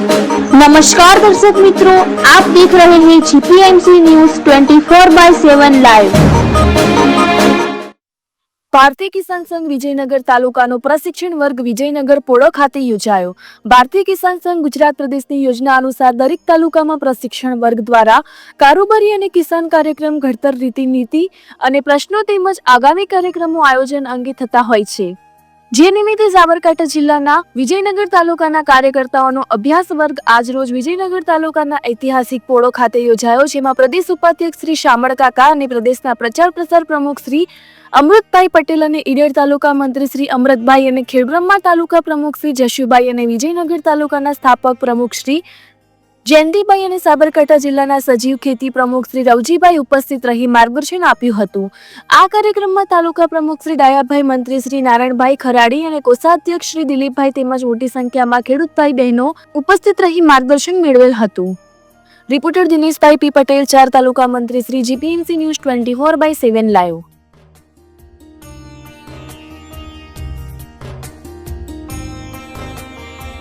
नमस्कार दर्शक मित्रों, आप देख रहे हैं जीपीएमसी न्यूज 24/7 लाइव। ભારતીય કિસાન સંઘ વિજયનગર તાલુકાનો પ્રશિક્ષણ વર્ગ વિજયનગર પોળો ખાતે યોજાયો। ભારતીય કિસાન સંઘ ગુજરાત પ્રદેશની યોજના અનુસાર દરેક તાલુકામાં પ્રશિક્ષણ વર્ગ દ્વારા કારોબારી અને કિસાન કાર્યક્રમ, ઘડતર રીતિ નીતિ અને પ્રશ્નો તેમજ આગામી કાર્યક્રમો આયોજન અંગે થતા હોય છે। જે નિમિત્તે સાબરકાંઠા જિલ્લાના વિજયનગર તાલુકાના કાર્યકર્તાઓનો અભ્યાસ વર્ગ આજરોજ વિજયનગર તાલુકાના ઐતિહાસિક પોળો ખાતે યોજાયો, જેમાં પ્રદેશ ઉપાધ્યક્ષ શ્રી શામળ કાકા અને પ્રદેશના પ્રચાર પ્રસાર પ્રમુખ શ્રી અમૃતભાઈ પટેલ અને ઈડર તાલુકા મંત્રી શ્રી અમૃતભાઈ અને ખેડબ્રહ્મા તાલુકા પ્રમુખ શ્રી જશુભાઈ અને વિજયનગર તાલુકાના સ્થાપક પ્રમુખ શ્રી જયંતિભાઈ અને સાબરકાંઠા જિલ્લાના સજીવ ખેતી પ્રમુખ શ્રી રવજીભાઈ ઉપસ્થિત રહી માર્ગદર્શન આપ્યું હતું। આ કાર્યક્રમમાં તાલુકા પ્રમુખ શ્રી ડાયાભાઈ, મંત્રી શ્રી નારાયણભાઈ ખરાડી અને કોષાધ્યક્ષ શ્રી દિલીપભાઈ તેમજ મોટી સંખ્યામાં ખેડૂત ભાઈ બહેનો ઉપસ્થિત રહી માર્ગદર્શન મેળવેલ હતું। રિપોર્ટર દિનેશભાઈ પી પટેલ, 4 તાલુકા મંત્રી શ્રી, જીપીએમસી ન્યૂઝ 24/7 લાઈવ।